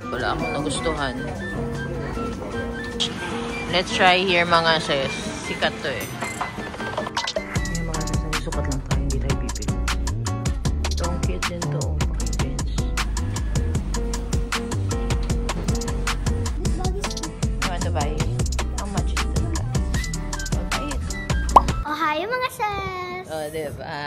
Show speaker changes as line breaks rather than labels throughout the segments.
Wala akong nagustuhan. Let's try here mga sis. Sikat to eh. Yung mga sis, nagsukat lang tayo. Hindi tayo bibili. Ito ang cute din to. Paki-jeans. You want to buy it? How much is this? I'll buy it.
Oh, hi mga sis!
Oh, diba?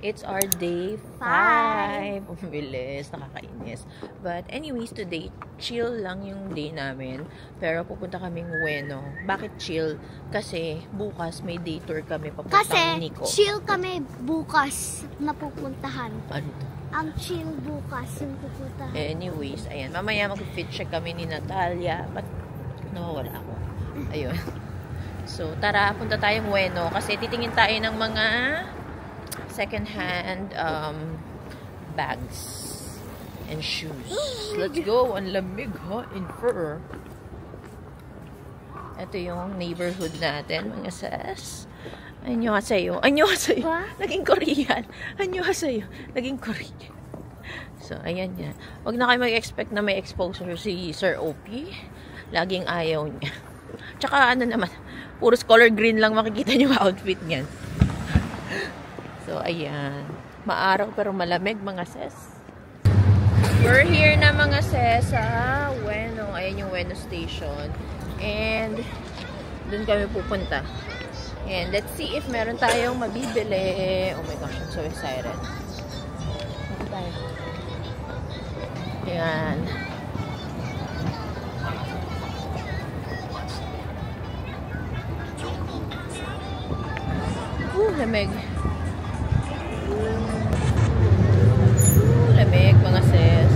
It's our day 5. Bilis, nakakainis. But anyways, today, chill lang yung day namin. Pero pupunta kaming Ueno. Bakit chill? Kasi bukas may day tour kami papuntang Nico.
Kasi chill kami bukas na pupuntahan.
Ano to?
Ang chill bukas yung pupuntahan.
Anyways, ayan. Mamaya mag-fit check kami ni Natalia. But nawawala ako. Ayun. So, tara, punta tayong Ueno. Kasi titingin tayo ng mga second-hand bags and shoes. Let's go! Ang lamig, ha? In fur. Ito yung neighborhood natin, mga sis. Annyeonghaseyo. Annyeonghaseyo. Naging Korean. Annyeonghaseyo. Naging Korean. So, ayan yan. Huwag na kayo mag-expect na may exposure si Sir OP. Laging ayaw niya. Tsaka ano naman, puro color green lang makikita niyo yung outfit niyan. So, ayan. Maaraw pero malamig, mga sis. We're here na, mga sis, sa Ueno. Ayan yung Ueno Station. And, dun kami pupunta. And, let's see if meron tayong mabibili. Oh my gosh, I'm so excited. Ano tayo? Ayan. Lamig. Lamig, mga sis.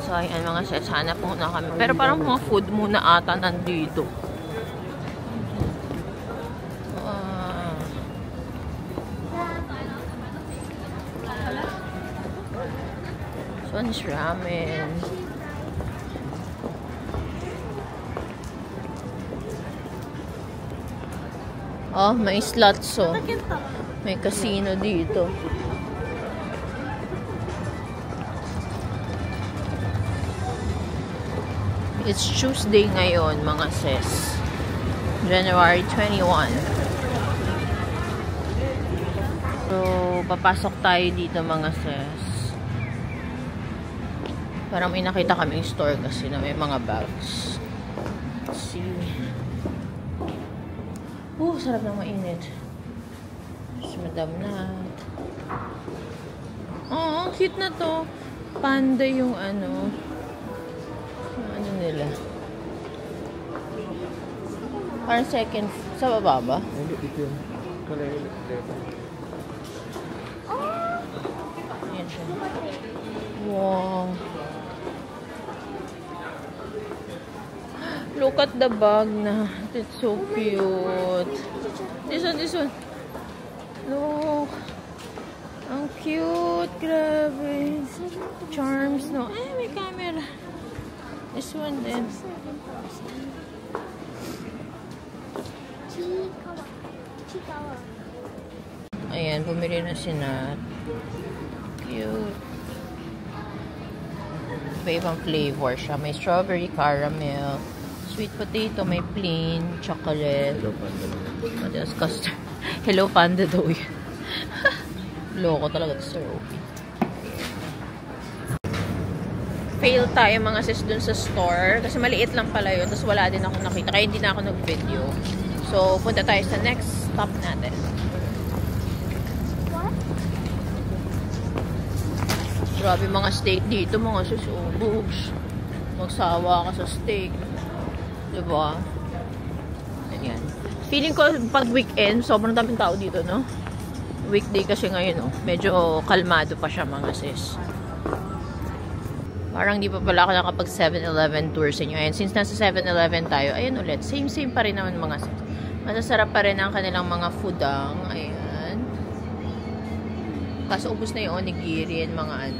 So, ayan mga sis. Hanap muna kami. Pero parang mga food muna ata nandito. This ramen. Oh, may slots, oh. May casino dito. It's Tuesday ngayon, mga sis. January 21. So, papasok tayo dito, mga sis. Parang may nakita kaming store kasi na may mga bags. Let's see. Sarap na mainit. Si Madam Nat. Oh, cute na to. Panda yung ano. Ano nila. Parang second. Sa baba ba?
Hindi, ito yung kulay ulit.
Ayan siya. Wow. Look at the bag na. It's so cute. This one. Look. Ang cute. Grabe. Charms, no? Ay, may camera. This one din. Ayan, bumili na si Nat. Cute. May ibang flavor siya. May strawberry caramel. Sweet potato, may plain, chocolate.
Hello, Panda.
Madalas custard. Hello, Panda daw yun. Loko talaga to, Sir Opie. Fail tayo, mga sis, dun sa store. Kasi maliit lang pala yun. Tapos wala din ako nakita. Kaya hindi na ako nag-video. So, punta tayo sa next stop natin. Grabe mga steak dito, mga sis. Oh, boobs. Magsawa ka sa steak. Diba? Ayan. Feeling ko pag weekend, sobrang daming tao dito, no? Weekday kasi ngayon, no? Medyo kalmado pa siya, mga sis. Parang di pa pala ako nakapag 7-Eleven tour sa inyo. Ayan, since nasa 7-Eleven tayo, ayan ulit. Same pa rin naman, mga sis. Masasarap pa rin ang kanilang mga foodang. Ayan. Kaso ubos na yung onigiri and mga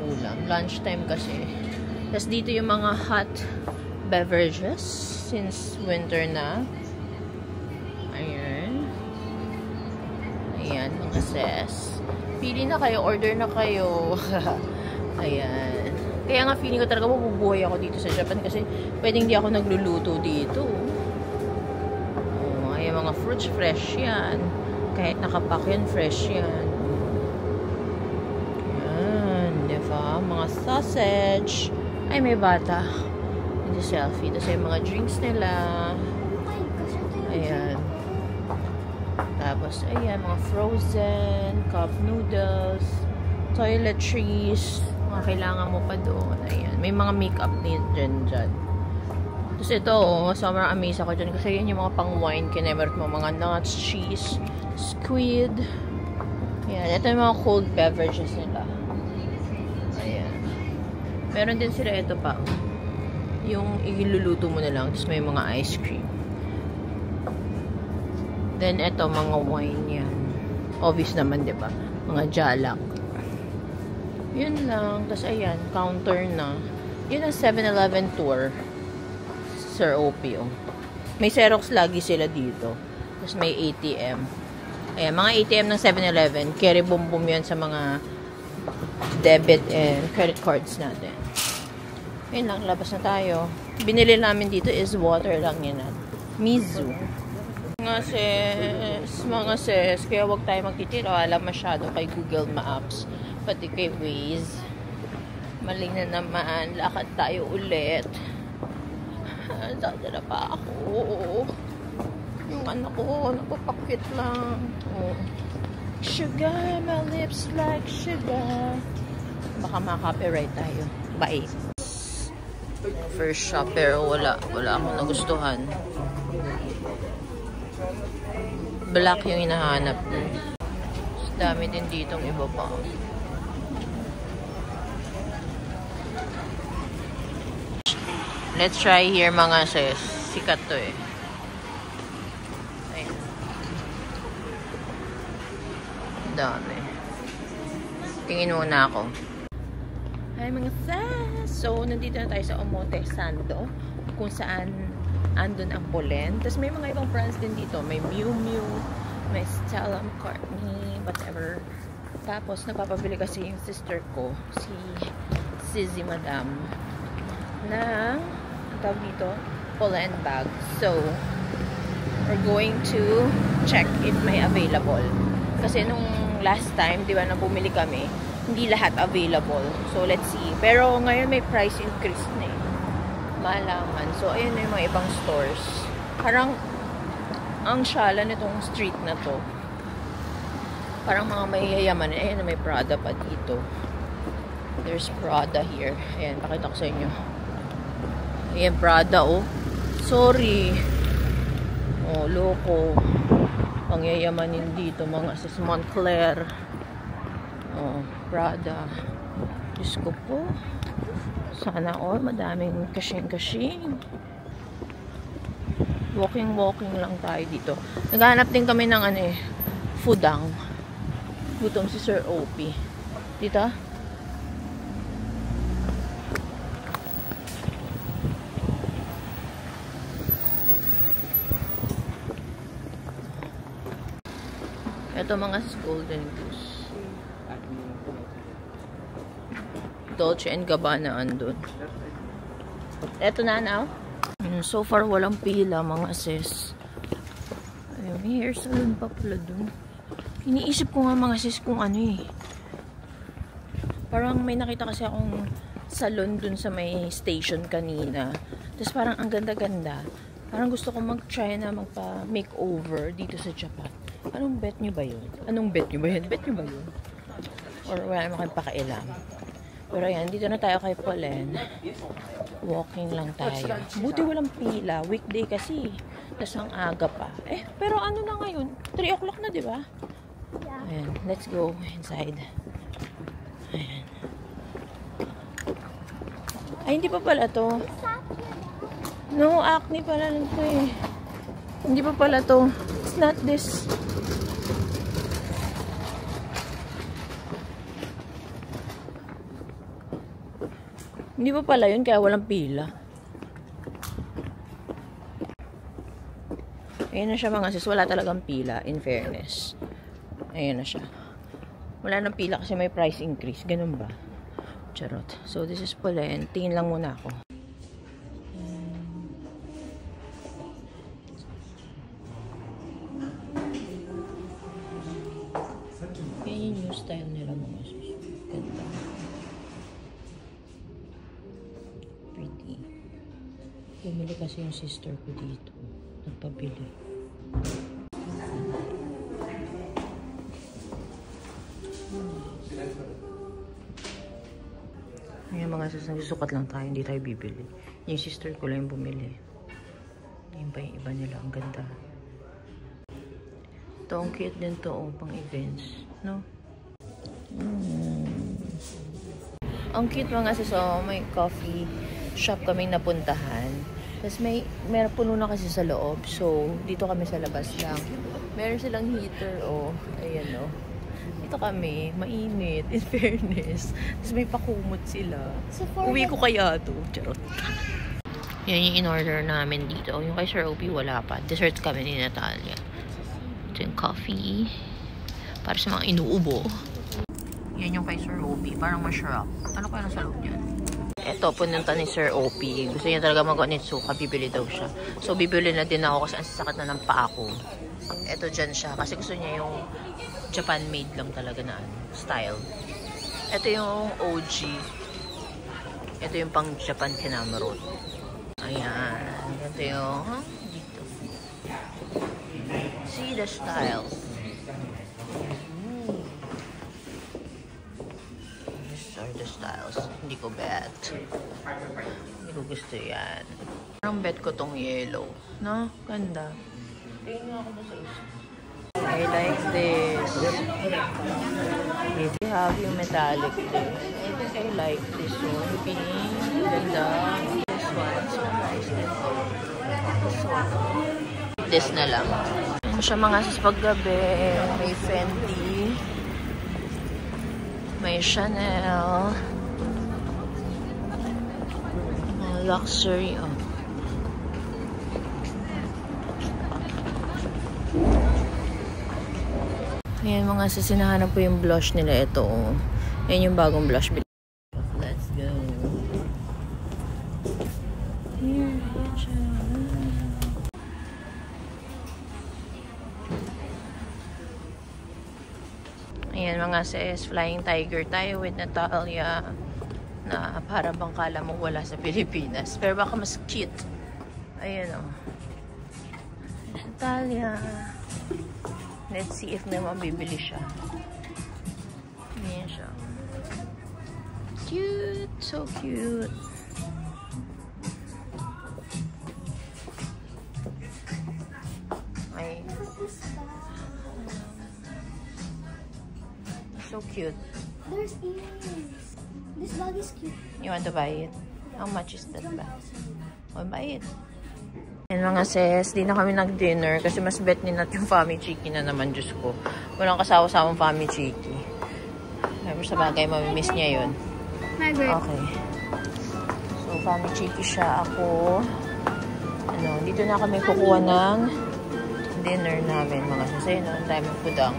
ulam. Lunchtime kasi. Tapos dito yung mga hot beverages since winter na. Ayan. Ayan, mga sis. Pili na kayo, order na kayo. Ayan. Kaya nga feeling ko talaga mabubuhay ako dito sa Japan kasi pwedeng di ako nagluluto dito. Oh, ayan, mga fruits fresh yan. Kahit nakapack yan, fresh yan. Ayan, diba? Mga sausage. Ay, may bata. Hindi selfie. Tapos yung mga drinks nila. Ayan. Tapos, ayan, mga frozen, cup noodles, toiletries, mga kailangan mo pa doon. Ayan. May mga makeup din dyan. Tapos ito, sobrang amaze ako dyan kasi yan yung mga pang wine, kinemerot mo, mga nuts, cheese, squid. Ayan. Ito yung mga cold beverages nila. Ayan. Meron din sila ito pa. Yung iluluto mo na lang, tapos may mga ice cream. Then, ito, mga wine yan. Obvious naman, di ba? Mga jalak. Yun lang. Tapos, ayan, counter na. Yun ang 7-Eleven tour. Sir Opio. May Xerox lagi sila dito. Tapos, may ATM. Ayan, mga ATM ng 7-Eleven. Carry boom yan sa mga debit and credit cards natin. Yun lang, labas na tayo. Binili namin dito is water lang yan. Mizu. Mga sis, kaya wag tayo magtitiwala masyado kay Google Maps, pati kay Waze. Maling na naman, lakad tayo ulit. Dadala pa ako. Yung anak ko, napapakit lang. Oh. Sugar, my lips like sugar. Baka maka-copyright tayo. Bye. First shop, pero wala akong nagustuhan. Black yung hinahanap ko. Dami din ditong iba pa. Let's try here mga sis. Sikat to eh. Ayun. Dami. Tingin muna ako. Hi mga sis! So, nandito na tayo sa Omote Sando. Kung saan andun ang Polen. Tapos may mga ibang brands din dito. May Miu Miu, may Stella McCartney, whatever. Tapos napapabili kasi yung sister ko, si Sizzy Madam, ng tawag dito, Polen bag. So, we're going to check if may available. Kasi nung last time, di ba, na bumili kami, hindi lahat available. So, let's see. Pero ngayon may price increase na eh. Malaman. So, ayun na yung mga ibang stores. Parang, ang syala nitong street na to. Parang mga mayayaman. Ayun na may Prada pa dito. There's Prada here. Ayan, pakita ko sa inyo. Ayan, Prada, oh. Sorry. Oh, loko. Pangyayamanin dito. Mga sis Moncler. Oh, Prada. Diyos ko po. Sana all, madaming kashing-kashing. Walking lang tayo dito. Naghanap din kami ng ano eh, fudang. Gutom si Sir Opie. Dito? Ito mga Golden Goose. Dolce & Gabbana andun. Eto na now. So far walang pila mga sis. Ayun, may hair salon pa pala dun. Iniisip ko nga mga sis kung ano eh. Parang may nakita kasi akong salon dun sa may station kanina. Tapos parang ang ganda-ganda. Parang gusto ko mag-try na magpa-makeover dito sa Japan. Anong bet nyo ba yun? Anong bet nyo ba yun? Bet nyo ba yun? Or wala naman kayong pakailam. Pero yan, dito na tayo kay Polen. Walking lang tayo. Buti walang pila. Weekday kasi. Tapos ang aga pa. Eh, pero ano na ngayon? 3 o'clock na, di ba?
Yeah.
Ayan, let's go inside. Ayan. Ay, hindi pa pala to. No, acne pala lang to eh. Hindi pa pala to. It's not this. Hindi pa pala yun, kaya walang pila. Ayan na siya mga sis. Wala talagang pila, in fairness. Ayan na siya. Wala nang pila kasi may price increase. Ganun ba? Charot. So, this is Polen. Tingin lang muna ako. Yan yung new style nila mga sis. Ganda. Pretty. Bumili kasi yung sister ko dito. Nagpabili. Yung mga susukat lang tayo, hindi tayo bibili. Yung sister ko lang yung bumili. Yung pa yung iba nila, ang ganda. Ito, ang cute din to, pang events, no? Ang cute mga sis, may coffee shop kaming napuntahan. Tapos may puno na kasi sa loob, so dito kami sa labas lang. Meron silang heater, ayan Dito kami, mainit, in fairness. Tapos may pakumot sila. Uwi ko kaya to. Charot. Yan yung in-order namin dito. Yung kay Sir Opie, wala pa. Dessert kami ni Natalia. Ito yung coffee. Para sa mga inuubo. Yan yung kay Sir Opie. Parang masarap. Ano kaya nasa loob yan? Ito, pununta ni Sir Opie. Gusto niya talaga mag-onitsuka. Bibili daw siya. So, bibili na din ako kasi ang sasakit na ng paa ko. Ito dyan siya. Kasi gusto niya yung Japan-made lang talaga na style. Ito yung OG. Ito yung pang Japan kinamorot. Ayan. Ito yung dito. See the style. These are the styles. Hindi ko bet. Hindi ko gusto yan. Parang bet ko tong yellow. No? Ganda. Tingin nga ako na sa isa. I like this. We have yung metallic din. I think I like this one. Pink. Ganda. This one. So nice. This one. This na lang. Ano siya mga sis paggabi. May Fendi. May Chanel. Luxury. Ayan mga sis, hinahanap po yung blush nila. Ito. Ayan yung bagong blush. Let's go. Ayan mga sis, Flying Tiger tayo with Natalia. Na para bang kala mo wala sa Pilipinas. Pero baka mas cute. Ayan Natalia. Let's see if may mabibili siya. Ayan siya. Cute. So cute. Ay. So cute.
There's earrings. This bag is cute.
You want to buy it? How much is that bag? I'll buy it. Ayan mga sis, di na kami nag-dinner kasi mas bet ni Nat yung Fami Chiki na naman, Diyos ko. Walang kasawa-sawang Fami Chiki. Pero sa bagay, mamimiss niya yun. Okay. So, Fami Chiki siya, ako. Dito na kami kukuha ng dinner namin mga sis. Ayun, ang dami food ang.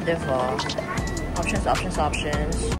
Diba? Options.